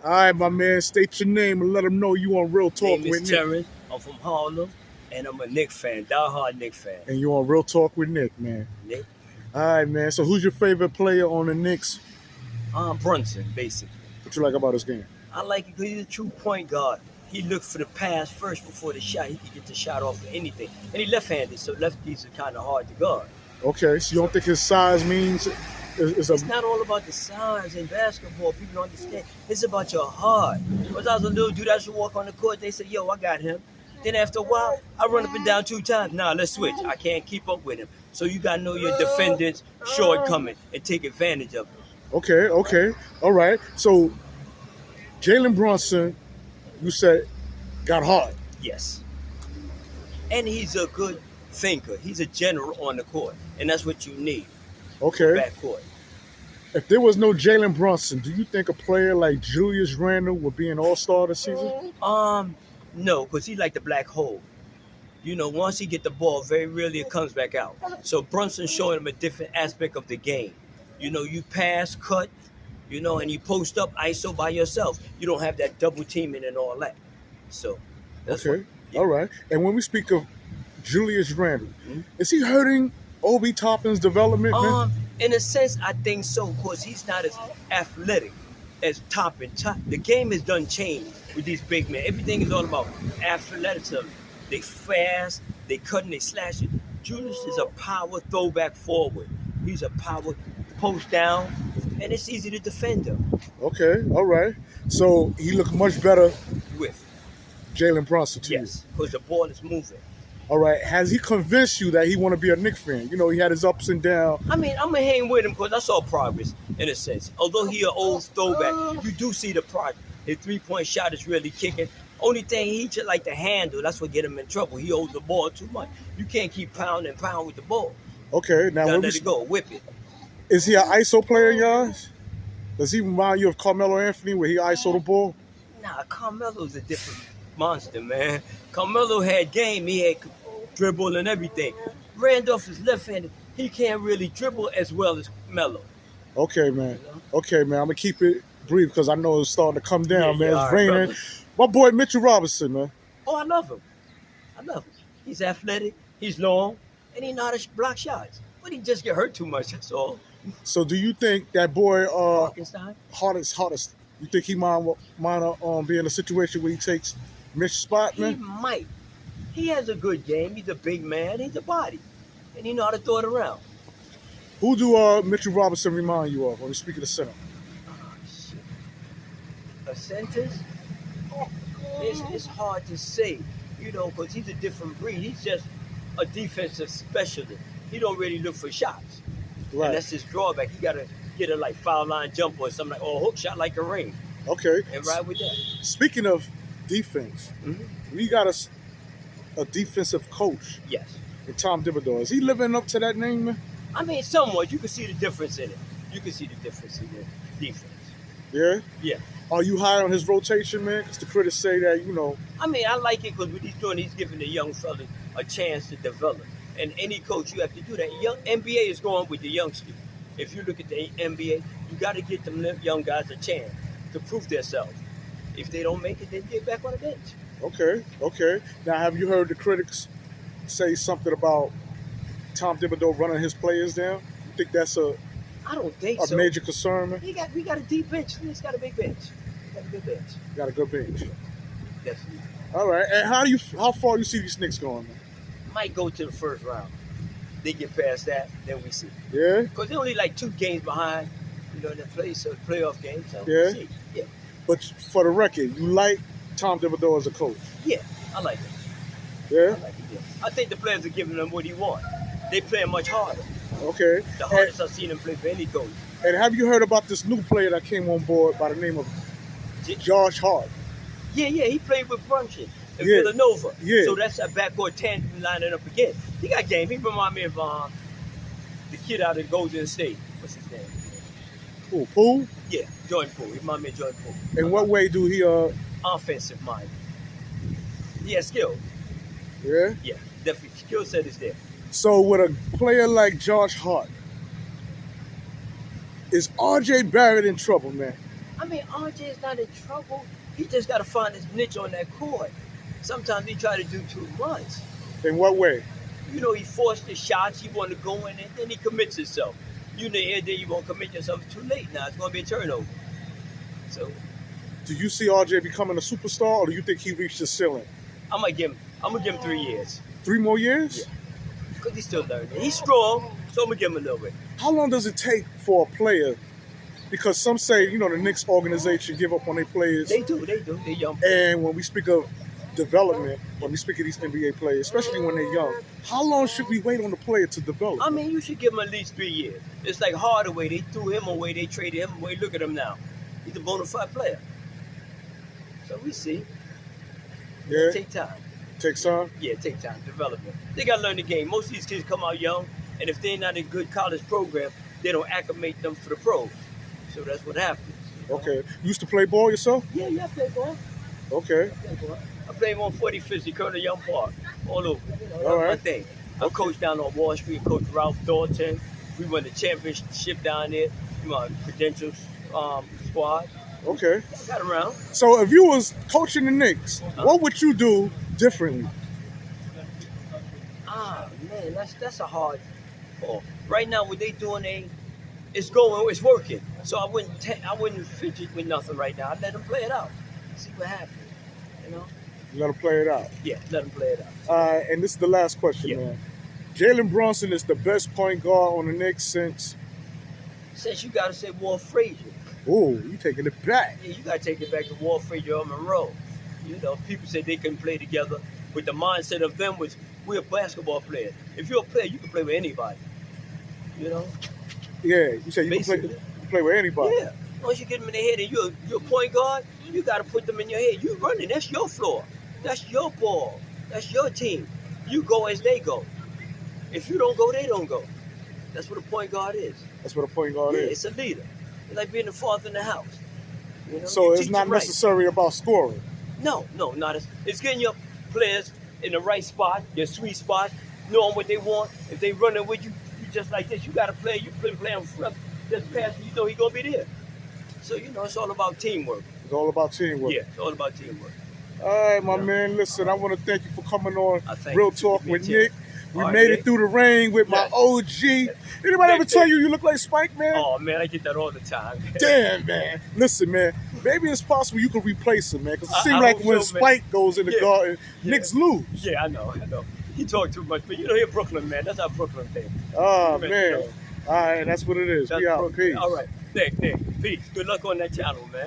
All right, my man, state your name and let them know you on Real Talk Name with is Nick. Terrence. I'm from Harlem, and I'm a Knicks fan, die-hard Knicks fan. And you on Real Talk with Nick, man. Nick All right, man. So who's your favorite player on the Knicks? Brunson, basically. What you like about his game? I like it because he's a true point guard. He looked for the pass first before the shot. He could get the shot off of anything. And he left-handed, so lefties are kind of hard to guard. Okay, so you don't think his size means is It's a not all about the size in basketball. People don't understand. It's about your heart. When I was a little dude, I should walk on the court. They said, yo, I got him. Then after a while, I run up and down 2 times. Nah, let's switch. I can't keep up with him. So you got to know your defendant's shortcoming and take advantage of it. okay. All right. So Jalen Brunson, you said, got hard. Yes. And he's a good thinker. He's a general on the court. And that's what you need. Okay. Backcourt. If there was no Jalen Brunson, do you think a player like Julius Randle would be an all-star this season? No, because he's like the black hole. You know, once he get the ball, very rarely it comes back out. So Brunson's showing him a different aspect of the game. You know, you pass, cut, you know, and you post up ISO by yourself. You don't have that double teaming and all that. So, that's Okay. yeah. All right. And when we speak of Julius Randle, is he hurting Obi Toppin's development, man? In a sense, I think so, because he's not as athletic as Toppin. The game has done changed with these big men. Everything is all about athleticism. They fast, they cut and they slash it. Julius is a power throwback forward. He's a power post down, and it's easy to defend him Okay. All right. So he looked much better, with. Jalen Brunson, to you. Yes, because the ball is moving. All right. Has he convinced you that he want to be a Knicks fan? You know, he had his ups and downs. I mean, I'm going to hang with him because I saw progress, in a sense. Although he an old throwback, you do see the progress. His three-point shot is really kicking. Only thing he just like to handle, that's what get him in trouble. He holds the ball too much. You can't keep pounding with the ball. Okay. Now, You gotta when let it go, whip it. is he an ISO player, guys? Does he remind you of Carmelo Anthony where he ISO the ball? Nah, Carmelo's a different monster, man. Carmelo had game. He had dribble and everything. Randolph is left-handed. He can't really dribble as well as Melo. Okay, man. Okay, man. I'm going to keep it brief because I know it's starting to come down, man. all It's right, raining. brother. My boy Mitchell Robinson, man. Oh, I love him. He's athletic. He's long. And he know how to block shots. But he just get hurt too much, that's all. So do you think that boy Harkenstein? hottest, you think he might be in a situation where he takes Mitch's spot, He man? might. He has a good game. He's a big man. He's a body. And he know how to throw it around. Who do Mitchell Robinson remind you of when we speak of the center? Oh, shit. A sentence? It's hard to say, you know, because he's a different breed. He's just a defensive specialist. He don't really look for shots. Right. And that's his drawback. He got to get a like foul line jumper or something like, or a hook shot like a ring. Okay. And ride with that. Speaking of defense, we got a defensive coach Yes. in Tom Thibodeau. Is he living up to that name, man? I mean, somewhat. You can see the difference in it. You can see the difference in the defense. Yeah? Yeah. Are you high on his rotation, man? Because the critics say that, you know. I mean, I like it because what he's doing, he's giving the young fellas a chance to develop. And any coach, you have to do that. Young NBA is going with the youngsters. If you look at the NBA, you got to get them young guys a chance to prove themselves. If they don't make it, then get back on the bench. Okay. Now, have you heard the critics say something about Tom Thibodeau running his players down? You think that's a I don't think so. major concern, man? We got a deep bench. He's got a big bench. Got a good bench. Got a good bench. Definitely. All right. And how far you see these Knicks going, man? Might go to the first round. They get past that, then we see. Yeah? Because they're only like 2 games behind, you know, in the playoff game. So Yeah. we'll see. Yeah. But for the record, you like Tom Thibodeau as a coach? Yeah, I like it. Yeah? I like it, yeah. I think the players are giving them what he wants. They play much harder. Okay. The hardest I've seen him play for any coach. And have you heard about this new player that came on board by the name of Josh Hart? Yeah, he played with Brunson in Yeah. Villanova. Yeah. So that's a backcourt tandem lining up again. He got game. He remind me of the kid out of Golden State. What's his name? Who, Poole? Yeah, Jordan Poole. He remind me of Jordan Poole. In what way do he, Offensive minded. He has skill. yeah? Yeah, definitely. Skill set is there. So with a player like Josh Hart, is RJ Barrett in trouble, man? I mean, RJ is not in trouble. He just got to find his niche on that court. Sometimes he try to do too much. In what way? You know, he forced the shots. He want to go in, and then he commits himself. You know, here, then you won't commit yourself too late. Now it's going to be a turnover. So Do you see RJ becoming a superstar, or do you think he reached his ceiling? I'm gonna give him 3 years 3 more years? Yeah. because he's still learning. He's strong, so I'm gonna give him a little bit. How long does it take for a player? Because some say, the Knicks organization give up on their players. They do. They're young. And when we speak of development, when we speak of these NBA players, especially when they're young, how long should we wait on the player to develop? I mean, you should give him at least 3 years. It's like Hardaway. They threw him away. They traded him away. Look at him now. He's a bona fide player. So we see. Yeah. Take time. Takes time? Yeah, take time. Development. They got to learn the game. Most of these kids come out young, and if they're not in a good college program, they don't acclimate them for the pros. So that's what happens. Okay. You used to play ball yourself? Yeah, I play ball. Okay. I play on 45th, Curtis Young Park, all over. That's All my right. thing. I coached down on Wall Street, Coach Ralph Dalton. We won the championship down there. My credentials squad. Okay. I got around. So if you was coaching the Knicks, what would you do differently? Man, that's a hard call. Right now, what they doing, it's working. So I wouldn't fidget with nothing right now. I let them play it out, see what happens. You let him play it out. Yeah, let them play it out. And this is the last question, man. Jalen Brunson is the best point guard on the Knicks since you got to say Walt Frazier. Ooh, you taking it back. Yeah, you got to take it back to Walt Frazier or Monroe. People say they can play together, but the mindset of them was, we're basketball players. If you're a player, you can play with anybody. Yeah, you say you can play with anybody. Yeah. Once you get them in their head and you're a point guard, you got to put them in your head. You're running. That's your floor. That's your ball. That's your team. You go as they go. If you don't go, they don't go. That's what a point guard is. That's what a point guard is. It's a leader. It's like being the father in the house. So it's not necessarily about scoring. No, not as. It's getting your players in the right spot, your sweet spot, knowing what they want. If they running with you, you just like this. You got to play. You play in front. Just pass. He's gonna be there. So it's all about teamwork. It's all about teamwork. Yeah, it's all about teamwork. All right, my man. Listen, I want to thank you for coming on Real Talk with Nick. We All made right, it through the rain with my OG. Anybody ever tell you look like Spike, man? Oh, man, I get that all the time. Damn, man. Listen, man. Maybe it's possible you could replace him, man. Because it seems like when Spike goes in the garden, Knicks lose. Yeah, I know. He talk too much. But here Brooklyn, man. That's how Brooklyn thing. Oh, man. All right, that's what it is. We out. Peace. All right. Nick, peace. Good luck on that channel, man.